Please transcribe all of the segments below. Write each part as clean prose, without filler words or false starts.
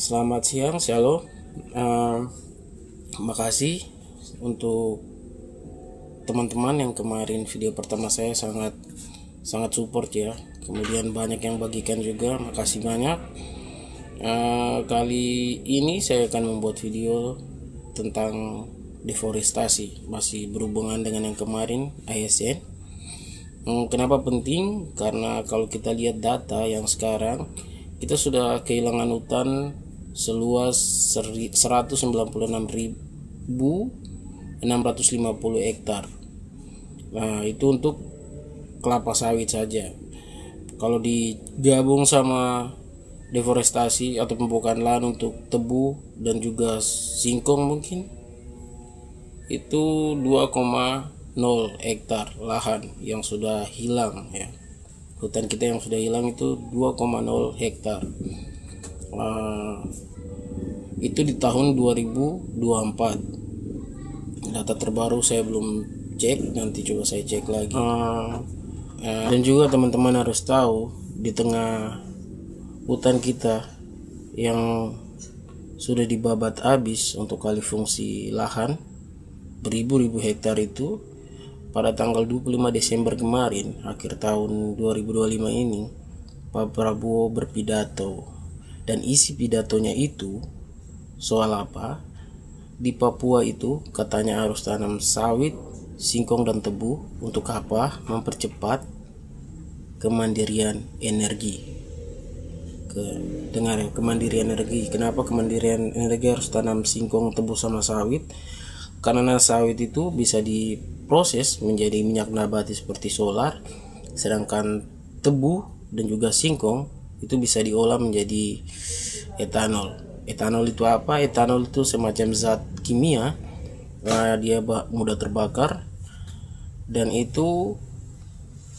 Selamat siang, Shalom. Makasih untuk teman-teman yang kemarin video pertama saya sangat support ya. Kemudian banyak yang bagikan juga, makasih banyak. Kali ini saya akan membuat video tentang deforestasi, masih berhubungan dengan yang kemarin ASN. Kenapa penting? Karena kalau kita lihat data yang sekarang, kita sudah kehilangan hutan seluas 196.650 hektar. Nah, itu untuk kelapa sawit saja. Kalau digabung sama deforestasi atau pembukaan lahan untuk tebu dan juga singkong, mungkin itu 2,0 hektar lahan yang sudah hilang ya. Hutan kita yang sudah hilang itu 2,0 hektar. Itu di tahun 2024. Data terbaru saya belum cek, nanti coba saya cek lagi. Dan juga teman-teman harus tahu, di tengah hutan kita yang sudah dibabat habis untuk alih fungsi lahan beribu-ribu hektar itu, pada tanggal 25 Desember kemarin, akhir tahun 2025 ini, Pak Prabowo berpidato. Dan isi pidatonya itu soal apa? Di Papua itu katanya harus tanam sawit, singkong dan tebu. Untuk apa? Mempercepat kemandirian energi. Dengar ya, kemandirian energi. Kenapa kemandirian energi harus tanam singkong, tebu sama sawit? Karena sawit itu bisa diproses menjadi minyak nabati seperti solar, sedangkan tebu dan juga singkong itu bisa diolah menjadi etanol. Etanol itu apa? Etanol itu semacam zat kimia, dia mudah terbakar dan itu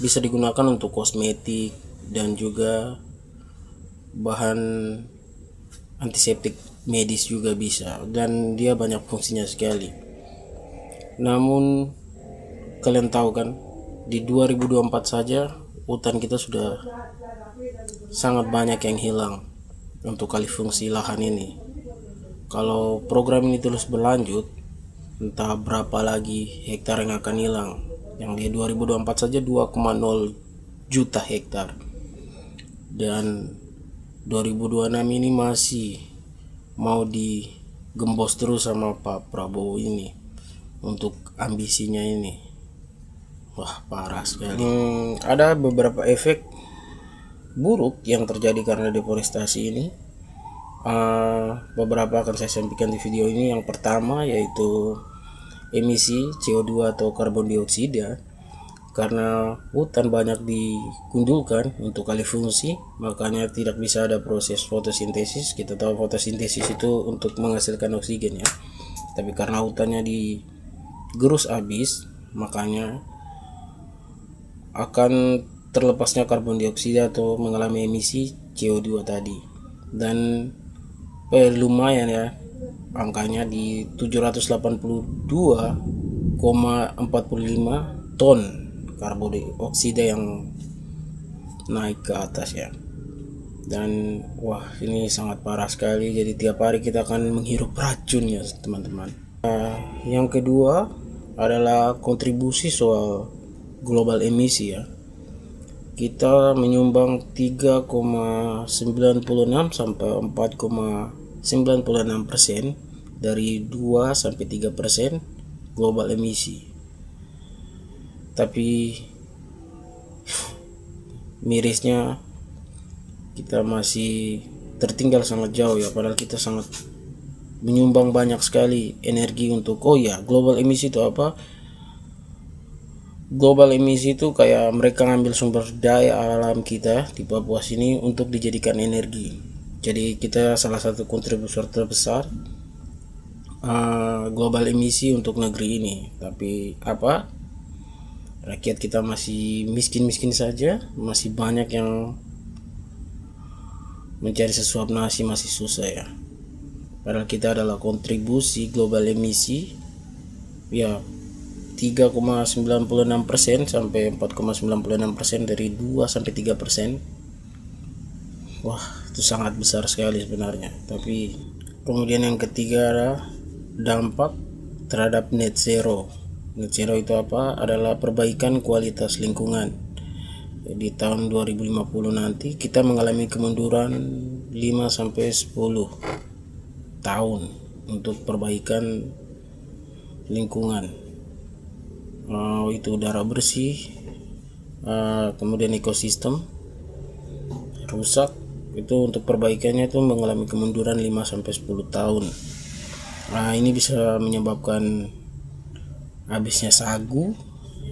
bisa digunakan untuk kosmetik dan juga bahan antiseptik medis juga bisa, dan dia banyak fungsinya sekali. Namun kalian tahu kan, di 2024 saja hutan kita sudah sangat banyak yang hilang untuk alih fungsi lahan ini. Kalau program ini terus berlanjut, entah berapa lagi hektar yang akan hilang. Yang di 2024 saja 2,0 juta hektar. Dan 2026 ini masih mau digembos terus sama Pak Prabowo ini untuk ambisinya ini. Wah, parah sekali. Ada beberapa efek buruk yang terjadi karena deforestasi ini. Beberapa akan saya sampaikan di video ini. Yang pertama yaitu emisi CO2 atau karbon dioksida. Karena hutan banyak digundulkan untuk alih fungsi, makanya tidak bisa ada proses fotosintesis. Kita tahu fotosintesis itu untuk menghasilkan oksigen ya. Tapi karena hutannya digerus habis, makanya akan terlepasnya karbon dioksida atau mengalami emisi CO2 tadi. Dan lumayan ya, angkanya di 782,45 ton karbon dioksida yang naik ke atas ya. Dan wah, ini sangat parah sekali. Jadi tiap hari kita akan menghirup racun ya teman-teman. Yang kedua adalah kontribusi soal global emisi ya. Kita menyumbang 3,96 sampai 4,96% dari 2 sampai 3% global emisi. Tapi mirisnya kita masih tertinggal sangat jauh ya, padahal kita sangat menyumbang banyak sekali energi untuk global emisi itu apa? Global emisi itu kayak mereka ngambil sumber daya alam kita di Papua sini untuk dijadikan energi. Jadi kita salah satu kontributor terbesar global emisi untuk negeri ini. Tapi apa? Rakyat kita masih miskin-miskin saja, masih banyak yang mencari sesuap nasi masih susah ya. Padahal kita adalah kontribusi global emisi ya 3,96% sampai 4,96% dari 2 sampai 3%. Wah, itu sangat besar sekali sebenarnya. Tapi kemudian yang ketiga adalah dampak terhadap net zero. Net zero itu apa? Adalah perbaikan kualitas lingkungan. Di tahun 2050 nanti kita mengalami kemunduran 5 sampai 10 tahun untuk perbaikan lingkungan. Itu udara bersih, kemudian ekosistem rusak, itu untuk perbaikannya itu mengalami kemunduran 5 sampai 10 tahun. Ini bisa menyebabkan habisnya sagu.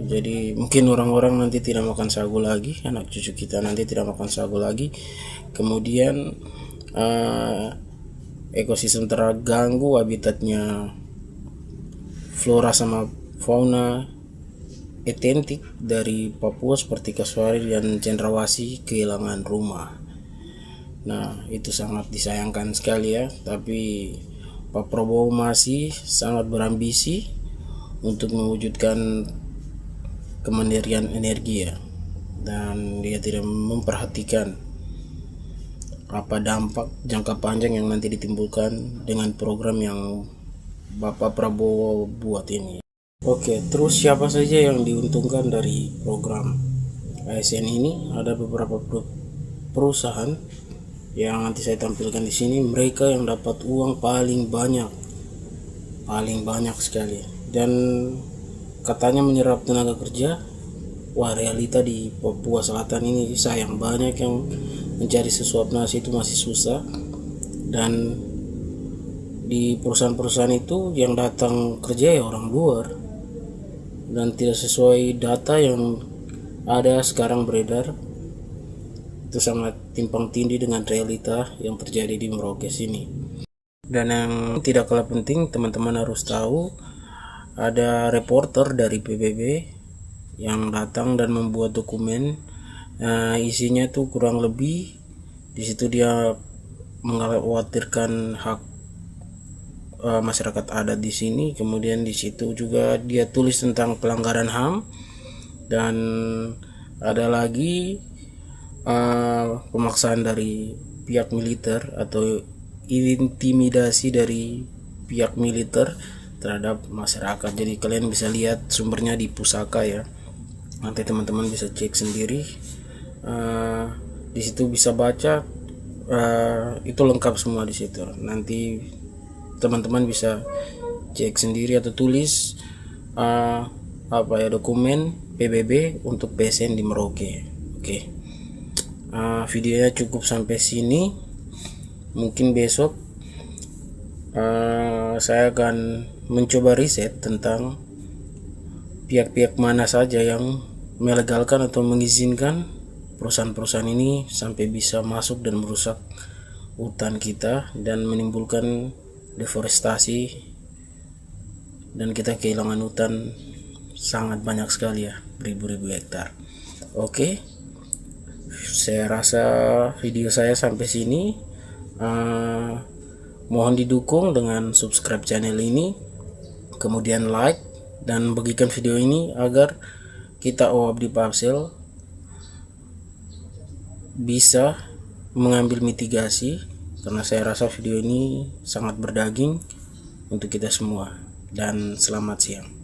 Jadi mungkin orang-orang nanti tidak makan sagu lagi, anak cucu kita nanti tidak makan sagu lagi. Kemudian ekosistem terganggu, habitatnya, flora sama fauna estetik dari Papua seperti kasuari dan cendrawasih kehilangan rumah. Nah, itu sangat disayangkan sekali ya. Tapi Pak Prabowo masih sangat berambisi untuk mewujudkan kemandirian energi ya, dan dia tidak memperhatikan apa dampak jangka panjang yang nanti ditimbulkan dengan program yang Bapak Prabowo buat ini. Oke, terus siapa saja yang diuntungkan dari program ASN ini? Ada beberapa perusahaan yang nanti saya tampilkan di sini. Mereka yang dapat uang paling banyak sekali, dan katanya menyerap tenaga kerja. Wah, realita di Papua Selatan ini sayang, banyak yang mencari sesuap nasi itu masih susah, dan di perusahaan-perusahaan itu yang datang kerja ya orang luar, dan tidak sesuai data yang ada sekarang beredar. Itu sangat timpang tindih dengan realita yang terjadi di Merauke sini. Dan yang tidak kalah penting, teman-teman harus tahu, ada reporter dari PBB yang datang dan membuat dokumen. Isinya tuh kurang lebih di situ dia mengkhawatirkan hak masyarakat adat di sini. Kemudian di situ juga dia tulis tentang pelanggaran HAM, dan ada lagi pemaksaan dari pihak militer atau intimidasi dari pihak militer terhadap masyarakat. Jadi kalian bisa lihat sumbernya di Pusaka ya. Nanti teman-teman bisa cek sendiri. Di situ bisa baca, itu lengkap semua di situ. Nanti teman-teman bisa cek sendiri atau tulis dokumen PBB untuk PSN di Merauke. Oke. Videonya cukup sampai sini. Mungkin besok saya akan mencoba riset tentang pihak-pihak mana saja yang melegalkan atau mengizinkan perusahaan-perusahaan ini sampai bisa masuk dan merusak hutan kita dan menimbulkan deforestasi, dan kita kehilangan hutan sangat banyak sekali ya, beribu-ribu hektar. Oke, saya rasa video saya sampai sini. Mohon didukung dengan subscribe channel ini, kemudian like, dan bagikan video ini agar kita OAB di Papsel bisa mengambil mitigasi, karena saya rasa video ini sangat berdaging untuk kita semua. Dan selamat siang.